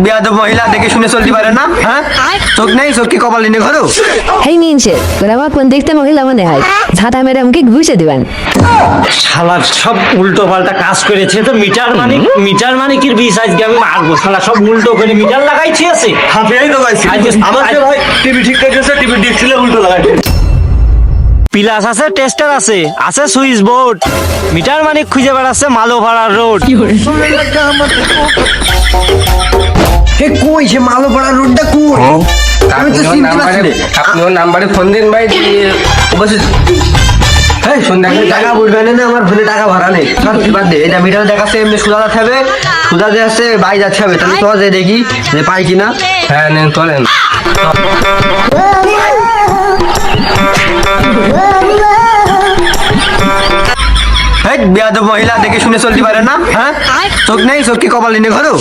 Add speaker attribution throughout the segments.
Speaker 1: বেয়াদব মহিলা দেখে শুনে চলতে পারে না, হ্যাঁ? চোখ নেই, চোখ কি কপাল এনে ঘরো?
Speaker 2: হেই নিনছে তোরা আমার কোন দেখতে মহিলা মনে হয় ঝাঁটা মেরে আমাকে ঘুষে দিবেন।
Speaker 3: শালার সব উল্টো পাল্টা কাজ করেছে তো। মিটার মানে কি বিষ আজকে আমি মারবো। শালা সব উল্টো করে মিটার লাগাইছি আছে।
Speaker 1: হাফিয়াই তো গাইছি আমাকে ভাই টিভি ঠিক করেছে, টিভি ডিসপ্লে উল্টো লাগাইছে।
Speaker 3: প্লাস আছে, টেস্টার আছে, আছে সুইচ বোর্ড। মিটার মানে খুঁজে বেড়াচ্ছে মালো ভাড়ার রোড।
Speaker 1: এ কই সে মালো পাড়া রোডটা কই? আমি তো চিনতে পারছি না।
Speaker 4: আপনি ওর নাম্বারে ফোন দিন ভাই, বসে
Speaker 1: এই সন্ধ্যাকালে টাকা বুঝবেন না, আমার ফোনে টাকা ভরা নেই। সব বাদ দে, এটা মিটার দেখাচ্ছে এমনি সুদা যাচ্ছে, সুদা যাচ্ছে বাই যাচ্ছে হবে। তাহলে তো যে দেখি যে পাই কিনা।
Speaker 4: হ্যাঁ নেন তোলেন।
Speaker 1: বেয়াদব মহিলা দেখে শুনে চলতে পারে না, হ্যাঁ? চোখ নেই, চোখ কি কপাল এনে ঘরো?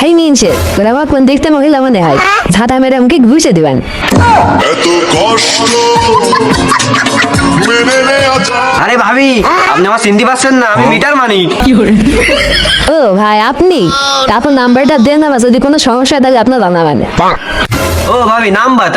Speaker 2: হেই নিনছে তোরা আমার কোন দেখতে মহিলা মনে হয় ঝাঁটা মেরে আমাকে ঘুষে দিবেন।
Speaker 5: এত কষ্ট মেনে নেওয়া যায়।
Speaker 1: আরে ভাবি, আপনি আমার চিনতে পারছেন না? আমি মিটার মানি।
Speaker 2: ও ভাই আপনি আপনার নাম্বারটা দেন না, যদি কোনো সমস্যা থাকে আপনার জানাবেন।
Speaker 1: ও ভাবি নাম্বার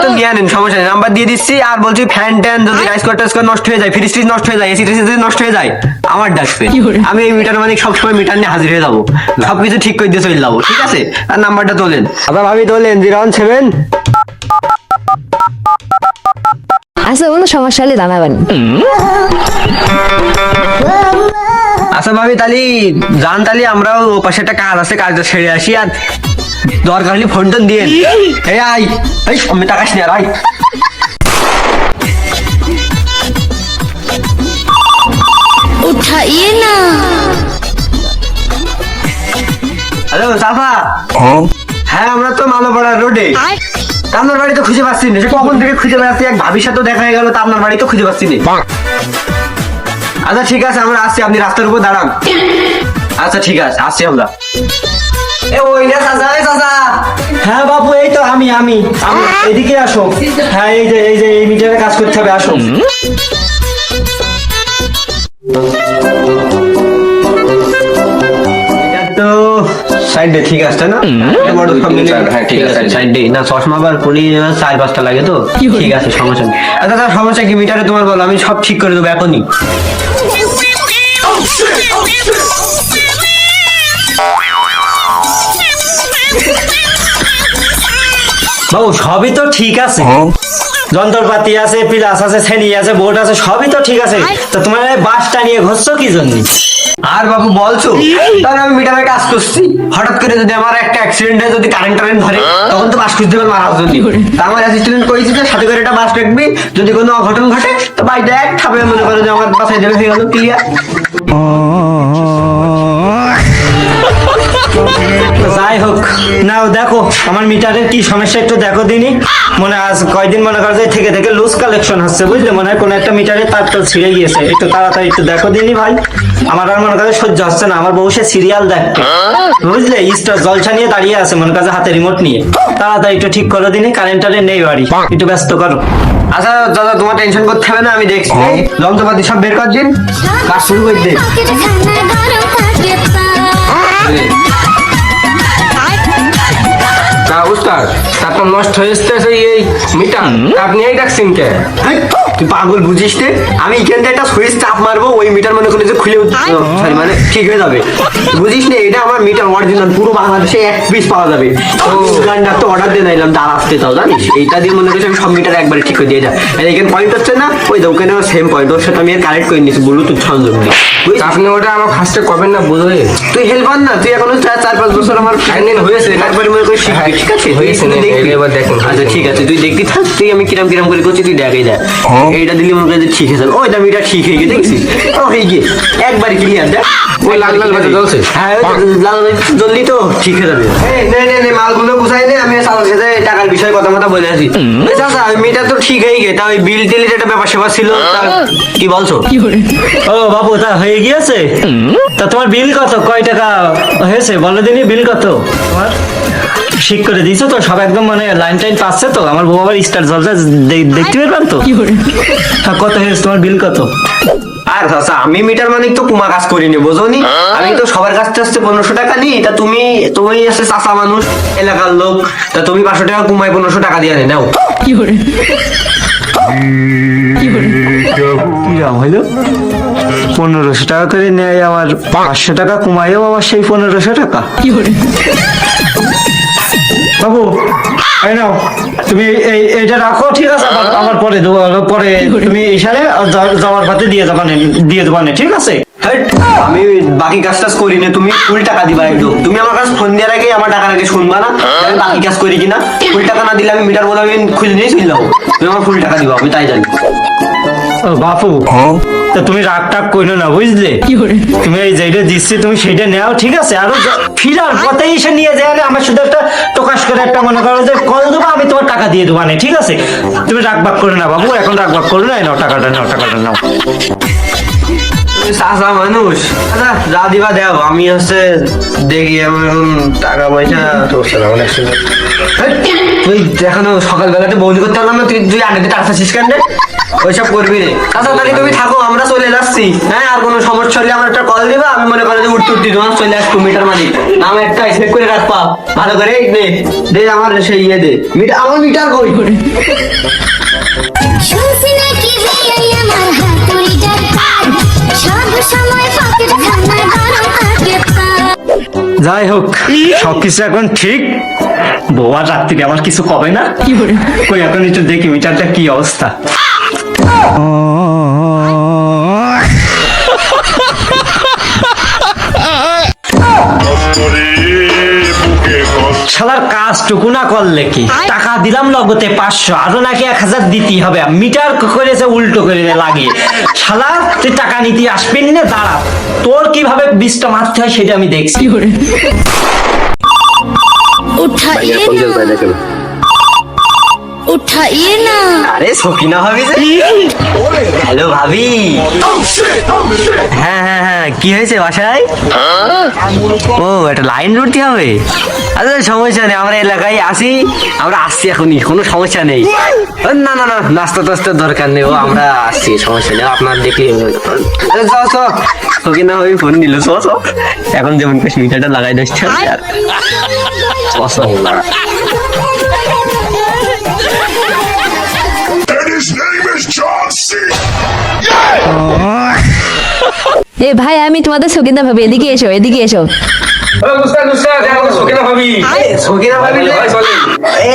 Speaker 1: তো নিয়ে নেন, সমস্যা নেই। নাম্বার দিয়ে দিচ্ছি। আর বলছি ফ্যান ট্যান যদি রাইস কুকার নষ্ট হয়ে যায়, ফ্রিজ ট্রিজ নষ্ট হয়ে যায়, এসি টেসি যদি নষ্ট হয়ে যায়, আমার ডাকবে। আমি এই মিটার মানে সবসময় মিটার নিয়ে হাজির হয়ে যাবো, সবকিছু ঠিক করে দিয়ে চলে যাবো, ঠিক আছে? আর নাম্বারটা তোলেন। আবার ভাবি তোলেন 017।
Speaker 2: আচ্ছা কোনো সমস্যা হলে জানাবেন।
Speaker 1: আচ্ছা ভাবি তাহলে যান, তাহলে আমরাও ও পাশে একটা কাজ আছে, কাজটা ছেড়ে আসি। আর দরকার হলে ফোন টোন দিয়ে এই আই এই আমি টাকা নিয়ে আর আই।
Speaker 6: उठाइए ना।
Speaker 1: হ্যালো সাফা। হ্যাঁ আমরা তো মালোপাড়া রোডে। আপনার বাড়ি তো খুঁজে পাচ্ছি না, সে কখন থেকে খুঁজে বেড়াচ্ছি। এক ভাবির সাথে দেখা হয়ে গেল, তা আপনার বাড়ি তো খুঁজে পাচ্ছি না। আচ্ছা ঠিক আছে, আমরা আসছি, আপনি রাস্তার উপর দাঁড়ান। আচ্ছা ঠিক আছে, আসছি আমরা। এ ওই না চাচা, এই চাচা।
Speaker 3: হ্যাঁ বাবু, এই তো আমি এদিকে আসো। হ্যাঁ এই যে এই মিটারে কাজ করতে হবে, আসো।
Speaker 1: এটা তো সাইডে ঠিক আছে না? বড় সব মিলে
Speaker 4: হ্যাঁ, ঠিক আছে,
Speaker 1: সাইডে না। চশমা বার করি 4-5টা লাগে তো, ঠিক আছে, সমস্যা নেই। আচ্ছা তার সমস্যা কি? মিটারে তোমার বলো, আমি সব ঠিক করে দেবো এখনই।
Speaker 3: বাবু সবই তো ঠিক আছে, যন্ত্রপাতি আছে, প্লাস আছে, শ্রেণী আছে, বোর্ড আছে, সবই তো ঠিক আছে। তো তোমার এই বাসটা নিয়ে ঘুরছো কি জন্য?
Speaker 1: আর বাবু বলছো, তাহলে আমি মিটারে কাজ করছি, হঠাৎ করে যদি আমার একটা অ্যাক্সিডেন্ট হয়, যদি কারেন্ট ধরে, তখন তো বাস খুঁজতে পারবো মারার জন্য। তা আমার অ্যাসিস্ট্যান্ট কইছে যে সাথে করে একটা বাস রাখবি, যদি কোনো অঘটন ঘটে তো বাড়িতে এক খাবে, মনে করো যে আমার বাসায় দেবে, হয়ে গেল ক্লিয়ার।
Speaker 3: যাই হোক, নাও দেখো আমার মিটারের কি সমস্যা একটু দেখো দিনই। মনে আজ কয়দিন মনে করো যে থেকে থেকে লুজ কালেকশন হচ্ছে, বুঝলে? মনে হয় কোনো একটা মিটারে তারটা ছিঁড়ে গিয়েছে। একটু তাড়াতাড়ি একটু দেখো দিনই ভাই, আমার আর মনে করে সহ্য হচ্ছে না। আমার বউ সে সিরিয়াল দেখতে, বুঝলে? স্টার জলসা নিয়ে দাঁড়িয়ে আছে, মনে কাছে হাতে রিমোট নিয়ে। তাড়াতাড়ি একটু ঠিক করো দিনই, কারেন্টারে নেই বাড়ি, একটু ব্যস্ত করো।
Speaker 1: আচ্ছা দাদা, তোমার টেনশন করতে হবে না, আমি দেখছি। এই যন্ত্রপাতি সব বের কর দিন, কাজ শুরু করে দে।
Speaker 4: তা উস্তাদ, তারপর নষ্ট হয়ে এসতেছে এই মিটার, আপনি এই ডাকছেন কে?
Speaker 1: হেই, তুই পাগল বুঝিস নে? আমি এখান থেকে একটা সুইচ চাপ মারবো, ওই মিটার মনে করে যে খুলে সরি মানে ঠিক হয়ে যাবে, বুঝিস না? এটা আমার মিটার অরিজিনাল, পুরো বাংলাদেশে এক পিস পাওয়া যাবে। দোকানদার তো অর্ডার দিয়ে নিলাম, দাঁড় আসতে তাও জানিস, এইটা দিয়ে মনে করছি আমি সব মিটার একবারে ঠিক করে দিয়ে যায়। এখানে পয়েন্ট হচ্ছে না, ওই দোকানে সেম পয়েন্ট, ওর সাথে আমি কানেক্ট করে নিয়েছি ব্লুটুথ সংযোগ দিয়ে।
Speaker 4: তা আপনি ওটা আমার ফার্স্টে কবেন না বুঝবে?
Speaker 1: তুই হেল্পার না, তুই এখনো 4-5 বছর আমার
Speaker 4: একদিন হয়েছে,
Speaker 1: একবারে মনে করে শিখবি, ঠিক আছে?
Speaker 4: হয়েছে,
Speaker 1: তুই দেখবি।
Speaker 4: এবার দেখুন।
Speaker 1: আচ্ছা ঠিক আছে, তুই দেখবি থাক, তুই আমি কিরাম কিরাম করে করছি, তুই দেখাই দেখ। এইটা দিলি মনে করে যে ঠিক আছে, ওই দামিটা ঠিক হয়ে গিয়ে দেখছিস, ও হয়ে গিয়ে একবারে ক্লিয়ার দেখ।
Speaker 4: ওই লাল লাল বাতি জ্বলছে?
Speaker 1: হ্যাঁ ওই লাল জলদি তো ঠিক হয়ে যাবে। নে মালগুলো গুছাই নে, আমি চালার সাথে টাকার বিষয়ে কথা মতো বলে আসি। চাচা মিটার তো ঠিক হয়ে গিয়ে, তা ওই বিল টিল একটা ব্যাপার সেবা ছিল, তা কি বলছো?
Speaker 3: ও বাবু, তা হয়ে গিয়েছে? তা তোমার বিল কত, কয় টাকা হয়েছে বলো দিনই? বিল কত তোমার? ঠিক করে দিয়েছো তো সব, একদম মানে লাইন টাইন পাচ্ছে তো? আমার বউ আবার স্টার জলটা দেখতে পারবেন তো? হ্যাঁ, কত হয়েছে তোমার বিল কত?
Speaker 1: আর মিটার চাচা, আমি মিটার মানে তো কুমা কাজ করিনি, বোঝোনি? আমি তো সবার কাছ থেকে 1500 টাকা নিই। তা তুমি আছে চাচা মানুষ, এলাকার লোক, তা তুমি 500 টাকা কুমায় 1500 টাকা দিয়ে নাও।
Speaker 3: কিরাম হইলো? 1500 টাকা করে নেয়, আবার 500 টাকা কমাইও আবার সেই 1500 টাকা। বাবু এই নাও, তুমি এইটা রাখো, ঠিক আছে? আবার পরে দেবো, পরে তুমি ইশারে যাওয়ার পথে দিয়ে দেবা না, ঠিক আছে?
Speaker 1: হেট, আমি বাকি কাজ টাজ করি না, তুমি ফুল টাকা দিবা একটু। তুমি আমার কাছে ফোন দেওয়ার আগে আমার টাকার আগে শুনবা না আমি বাকি কাজ করি কিনা। ফুল টাকা না দিলে আমি মিটার বলে আমি খুলে নিয়ে চলে যাবো। তুমি আমার ফুল টাকা দিবা, আমি তাই জানি।
Speaker 3: ও বাপু, তা তুমি রাগ টাগ করো না, বুঝলে? তুমি এই যেটা দিচ্ছি তুমি সেটা নেও, ঠিক আছে? আর ফিরার পথে এসে নিয়ে যাবে, আমার শুধু একটা প্রকাশ করে একটা মনে করো যে কল দেবো, আমি তোমার টাকা দিয়ে দেবো না, ঠিক আছে? তুমি রাগ বাগ করো না বাবু, এখন রাগ বাগ করো না, নাও টাকাটা, নাও।
Speaker 1: চাচা মানুষ, আচ্ছা যা দিবা দেও, আমি দেখি আমার এখন টাকা পয়সা। হেট, তুই এখনো সকালবেলাতে বৌদি করতে পারলাম না, তুই আগে টাকা চাচ্ছিস কেন রে? ওইসব করবি রে। আচ্ছা তাহলে তুমি থাকো, আমরা চলে যাচ্ছি। হ্যাঁ, আর কোনো সমস্যা হলে আমার একটা কল দিবা, আমি মনে করি যে উঠতে তোমার চলে আসবো। মিটার মালিক নাম একটা সেট করে রাখবা ভালো করে। দে আমার সেই ইয়ে দে মিটার, আমার মিটার কই?
Speaker 6: শুনছি নাকি ভাই আমার হাতুড়িটার কাজ, সব সময় পকেট খানার গরম থাকে পা।
Speaker 3: যাই হোক, সবকিছু এখন ঠিক। বউ আর রাত্রিরে আমার কিছু কবে না, কই এখন একটু দেখি মিটারটা কি অবস্থা।
Speaker 5: করে বুকে কষ্ট
Speaker 3: শালার কাজটুকু না করলে কি? টাকা দিলাম নগদে 500, আরো নাকি 1000 দিতেই হবে। মিটার করেছে উল্টো করে লাগিয়ে। শালা তুই টাকা নিতে আসবেন না, দাঁড়া, তোর কিভাবে 20টা মারতে হয় সেটা আমি দেখছি।
Speaker 6: উঠাইয়ে না।
Speaker 1: আরে সকিনা ভাবি যে। হ্যালো ভাবি। হ্যাঁ, কি হয়েছে বাসায়? ও, একটা লাইন রুটতে হবে। আচ্ছা সমস্যা নেই, আমরা এলাকায় আসি, আমরা আসছি এখনই, কোনো সমস্যা নেই। না নাস্তা টাস্তার দরকার নেই, ও আমরা আসছি, সমস্যা নেই, আপনার দেখি। সকিনা ভাবি ফোন নিল, এখন যেমন মিটারটা লাগাই দিচ্ছে।
Speaker 5: and his name is John C.
Speaker 2: এ ভাই, আমি তোমাদের সকিনা ভাবি, এদিকে এসো।
Speaker 4: সকিনা ভাবি
Speaker 1: সকিনা ভাবি যে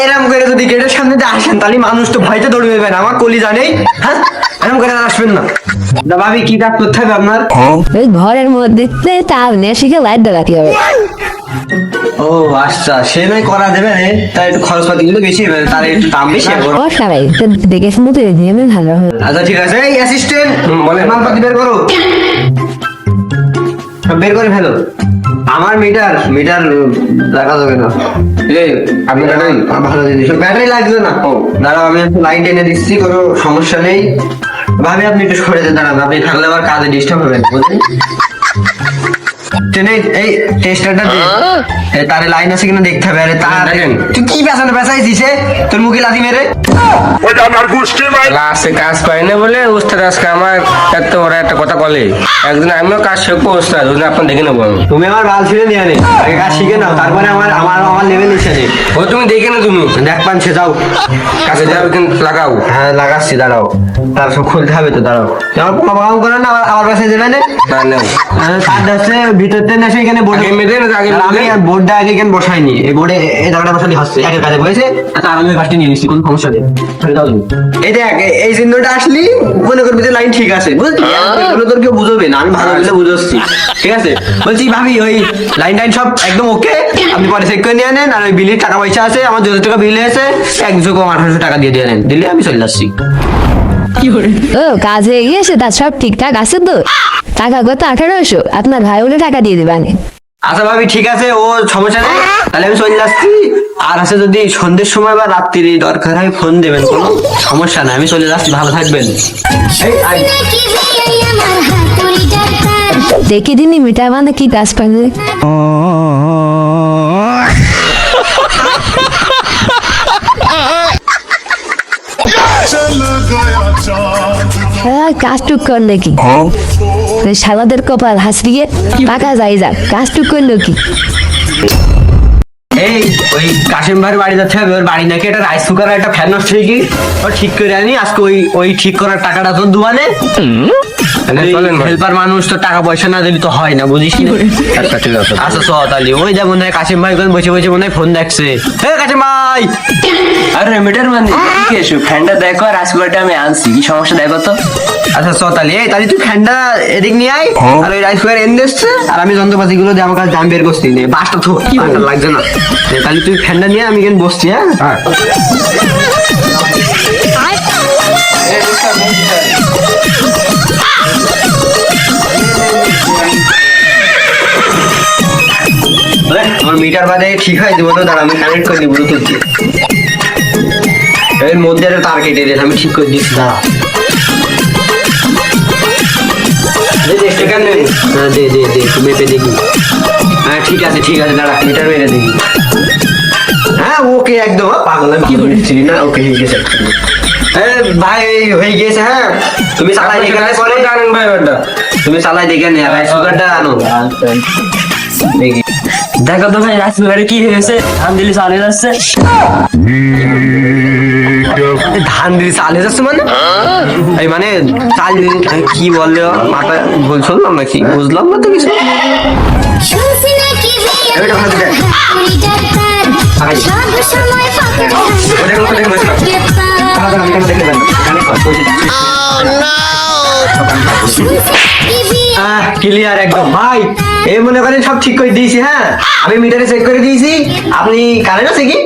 Speaker 1: এরম করে যদি গেটের সামনে দিয়ে আসেন, তাহলে মানুষ তো ভয়তে দৌড়ে দেবেন। আমার কলি জানেই। হ্যাঁ, এরম করে আসবেন না। না ভাবি, কি কাজ করতে হবে আপনার?
Speaker 2: ওই ঘরের মধ্যে তার নিয়ে শিখে লাইট জ্বালাতে হবে।
Speaker 1: ও আচ্ছা, সে নয় করা দেবে, তাই একটু খরচপাতি গুলো বেশি হবে, তার একটু দাম বেশি হবে।
Speaker 2: ও সবাই তো দেখে শুনতে দিয়ে ভালো হবে।
Speaker 1: আচ্ছা ঠিক আছে, এই অ্যাসিস্ট্যান্ট
Speaker 4: বলেন।
Speaker 1: মালপাতি বের করো, বের করে ফেলো। আমার মিটার রাখা যাবে না। এই আপনি ভালো জিনিস, ব্যাটারি লাগবে না। ও দাঁড়াও, আমি একটু লাইট এনে দিচ্ছি, কোনো সমস্যা নেই। ভাবি আপনি একটু সরে যেতে, দাঁড়ান, আপনি থাকলে আবার কাজে ডিস্টার্ব হবেন, বুঝলেন? এই টেস্টারটা দে, তারে লাইন আছে কিনা দেখতে হবে। আরে তার তুই কি পেঁচাইছিস? তোর মুখে লাথি মেরে
Speaker 5: ওটা আমার গোষ্ঠী ভাই
Speaker 4: লাস্টে কাজ পাই না বলে উস্তাদ আজকে আমার এত ওরা একটা কথা বলে। একদিন আমিও কাজ শিখবো উস্তাদ, ওদিন আপনার দেখে নেবো আমি।
Speaker 1: তুমি আমার বাল ছিঁড়ে নিয়ে আনে, আগে কাজ শিখে নাও, তারপরে আমার লেভেল নিচে নেই।
Speaker 4: ও তুমি দেখে না, তুমি
Speaker 1: দেখ পানছে, যাও
Speaker 4: কাছে যাও কিন্তু লাগাও।
Speaker 1: হ্যাঁ লাগাচ্ছি, দাঁড়াও, তার সব খুলতে হবে তো, দাঁড়াও। আমার পোকা করে না, আমার কাছে দেবে না।
Speaker 4: না নেও
Speaker 1: তার যাচ্ছে ভিতর থেকে এসে এখানে বোর্ডে
Speaker 4: আগে মেরে না, আগে
Speaker 1: আমি
Speaker 4: মেরে।
Speaker 1: আর বোর্ডটা আগে এখানে বসাইনি, এই বোর্ডে এই জায়গাটা বসালি হচ্ছে, একের কাছে বসেছে। আচ্ছা আমি পাশটি নিয়ে নিচ্ছি, কোনো সমস্যা নেই। এই দেখ, এই চিহ্নটা আসলি মনে করবি যে লাইন ঠিক আছে, বুঝলি? এগুলো তোর কেউ বুঝবে না, আমি ভালো বলে বুঝাচ্ছি, ঠিক আছে? বলছি ভাবি, ওই লাইন টাইন সব একদম ওকে, আপনি পরে চেক করে নিয়ে নেন। আর ওই বিলের টাকা পয়সা আছে, আমার 2000 টাকা বিল হয়েছে, 1800 টাকা দিয়ে নেন, দিলে আমি চলে যাচ্ছি।
Speaker 2: ও, কাজে গিয়েছে, তার সব ঠিকঠাক আছে তো? টাকা কত? 1800। আপনার ভাই বলে টাকা দিয়ে দিবেন।
Speaker 1: আচ্ছা ভাবি ঠিক আছে, ও সমস্যা নেই, তাহলে আমি চলে যাচ্ছি। আর আছে যদি সন্ধ্যের সময় বা রাত্রি দরকার হয় ফোন দেবেন, কোনো সমস্যা নাই, আমি চলে যাচ্ছি, ভালো থাকবেন। এই আই
Speaker 6: নাকি ভাই আমার হাতুড়িটার কাজ।
Speaker 2: দেখে দিনই মিটার মানে কি কাজ পারে।
Speaker 5: चल गया चांद
Speaker 2: কাজ টুক করলে কি? শালাদের কপাল হাসরিয়ে টাকা যাই যাক কাজটুক করলো কি?
Speaker 1: এই ওই কাশিম ভাইয়ের বাড়ি যাচ্ছে হবে, ওর বাড়ি নাকি একটা রাইস কুকার একটা ফ্যান নষ্ট হয়ে কি ও ঠিক করে আনি আজকে ওই ঠিক করার টাকাটা তোর দুবানে
Speaker 4: চলেন ভাই।
Speaker 1: হেল্পার মানুষ তো টাকা পয়সা না দিলে তো হয় না, বুঝিস না?
Speaker 4: আচ্ছা ঠিক আছে।
Speaker 1: আচ্ছা চ তাহলে ওই যা মনে হয় কাশিম ভাই ওখানে বসে বসে মনে হয় ফোন দেখছে। হে কাশিম ভাই,
Speaker 7: আরে মিটার মানে কি এসো ফ্যানটা দেখো আর রাসগোলাটা আমি আনছি কি সমস্যা দেখো তো।
Speaker 1: আচ্ছা চ তাহলে তাহলে তুই ফ্যানটা এদিক নিয়ে আয় আর ওই রাইস কুকার এনে এসছে আর আমি যন্ত্রপাতি গুলো দিয়ে আমার কাছে দাম বের করছি নে বাসটা তো লাগছে না, তাহলে তুই ফ্যানটা নিয়ে আমি এখানে বসছি। হ্যাঁ আমার মিটার বাদে ঠিক হয় দেবো তো, দাঁড়া আমি কানেক্ট করে দিব ব্লুটুথ দিয়ে। এর মধ্যে একটা তার কেটে দিয়েছে, আমি ঠিক করে দিচ্ছি, দাঁড়া। দে একটু মেপে দেখি। হ্যাঁ ঠিক আছে দাঁড়া মিটার মেরে দেখি। হ্যাঁ ওকে একদম পাগল আমি কি বলছি না, ওকে হয়ে গেছে। হ্যাঁ ভাই হয়ে গেছে। হ্যাঁ তুমি চালাই দেখে নে পরে
Speaker 4: জানেন ভাই ওটা
Speaker 1: তুমি চালাই দেখে নে রাইস কুকারটা আনো দেখি।
Speaker 7: দেখো তো ভাই রাসগোলাটা কি হয়েছে ধান দিলি চালিয়ে যাচ্ছে।
Speaker 1: ধান দিয়ে চালে যাচ্ছে মানে এই মানে চাল কি বললে মাথা ভুল শুনলাম নাকি, বুঝলাম না তো কিছু।
Speaker 6: শুনছি নাকি
Speaker 1: এই দেখো, দেখো।
Speaker 6: হাতুড়ি ডাক্তার সব সময় পকেট
Speaker 1: ক্লিয়ার একদম ভাই। এই মনে করেন সব ঠিক করে দিয়েছি। হ্যাঁ আমি মিটারে চেক করে দিয়েছি। আপনি কারেন্ট আছে কি?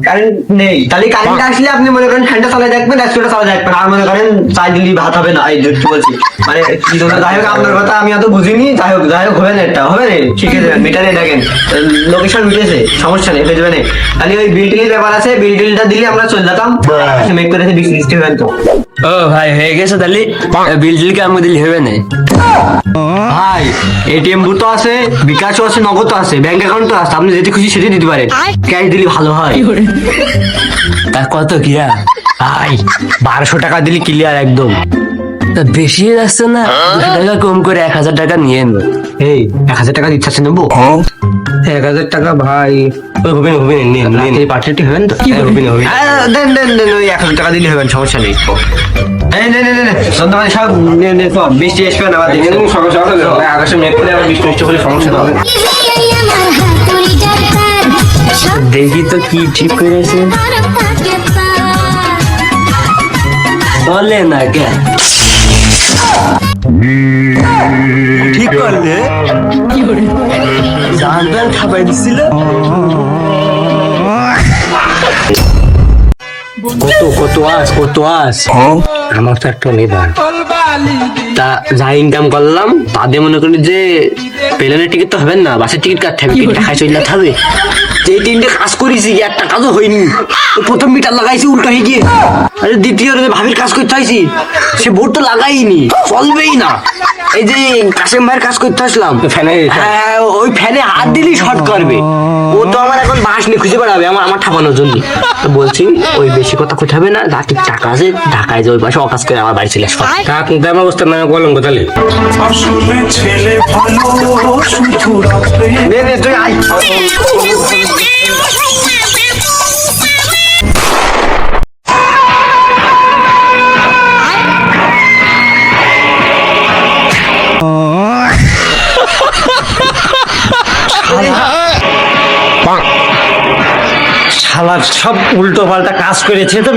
Speaker 1: কারেন্ট নেই, তাহলে কারেন্ট আসলে আপনি মনে করেন ফ্যানটা চালাই দেখবেন, রেস্টুরেন্টটা চালাই দেখবেন, আর মনে করেন চাই দিলি ভাত হবে না। এই যে কি বলছি মানে কি জন্য, যাই হোক আপনার কথা আমি অত বুঝিনি। যাই হোক হবে না, এটা হবে না, শিখে দেবেন মিটারে দেখেন লোকেশন মিটেছে, সমস্যা নেই, হয়ে যাবে না। তাহলে ওই বিল টিলের ব্যাপার আছে, বিল টিলটা দিলে আমরা চলে যেতাম, মেক করে বৃষ্টি হবেন তো।
Speaker 7: ও ভাই হয়ে গেছে তাহলে বিল টিল কি আমাকে দিলে হবে না?
Speaker 1: ভাই এটিএম বুথ আছে, বিকাশও আছে, নগদও আছে, ব্যাংক অ্যাকাউন্টও আছে, আপনি যেটি খুশি সেটি দিতে পারেন। ক্যাশ দিলে ভালো হয়।
Speaker 7: তা কত কিরা?
Speaker 1: ভাই 1200 টাকা দিলে ক্লিয়ার একদম।
Speaker 7: তা বেশি হয়ে যাচ্ছে না? 200 টাকা কম করে 1000 টাকা নিয়ে নে।
Speaker 1: এই 1000 টাকা দিচ্ছে নেবো।
Speaker 4: 1000 টাকা ভাই হবে না
Speaker 1: এই পার্টিটি হবেন তো? দেন ওই 1000 টাকা দিলে হবেন, সমস্যা নেই। এই নে সন্ধ্যাবেলা সব সব বৃষ্টি আসবে না, আবার দেখেন
Speaker 4: সকাল সকাল আকাশে মেঘ করে আবার বৃষ্টি মিষ্টি হলে সমস্যা হবে।
Speaker 6: আমার হাতুড়ি ডাক্তার সব
Speaker 7: দেখি তো কি ঠিক করেছে।
Speaker 6: তাকে
Speaker 7: বলে না কে
Speaker 1: ঠিক করলে
Speaker 7: জানবেন খাবার দিছিল।
Speaker 1: কত আস আমার তো একটা নিদান তা যা ইনকাম করলাম তাতে মনে করি যে প্লেনের টিকিট তো হবে না, বাসের টিকিট কাটতে হবে, তিনটা খাই চলে হবে। যে তিনটে কাজ করেছি একটা কাজও হয়নি। প্রথম মিটার লাগাইছি উল্টা হয়ে গিয়ে, আরে দ্বিতীয় ভাবির কাজ করতে চাইছি সে বোর্ড তো লাগাইনি, চলবেই না। এই যে কাশেম ভাইয়ের কাজ করতে আসলাম, হ্যাঁ ওই ফ্যানে হাত দিলেই শর্ট করবে। ও তো আমার এখন বাঁশ নিয়ে খুঁজে বেড়াবে আমার ঠাপানোর জন্য। তো বলছি ওই বেশি কথা করতে হবে না, যা ঠিক টাকা আছে ঢাকায় যে ওই পাশে অকাজ করে আমার বাড়ি চলে আসবো।
Speaker 4: আপনি তো আমার অবস্থা নামে কলঙ্ক তাহলে।
Speaker 1: তুই আয়।
Speaker 3: শালা সব উল্টো পাল্টা কাজ করেছে। তো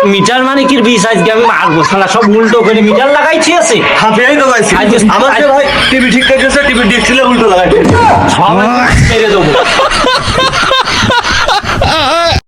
Speaker 3: মিটার মানে কি বিষ আজকে আমি মারবো। শালা সব উল্টো করে মিটার লাগাইছি আছে
Speaker 1: হাফিয়াই তো গাইছি।
Speaker 3: আমার
Speaker 1: ভাই টিভি ঠিক করেছে, টিভি ডিসপ্লে উল্টো লাগাইছে।
Speaker 3: সব মেরে দেবো।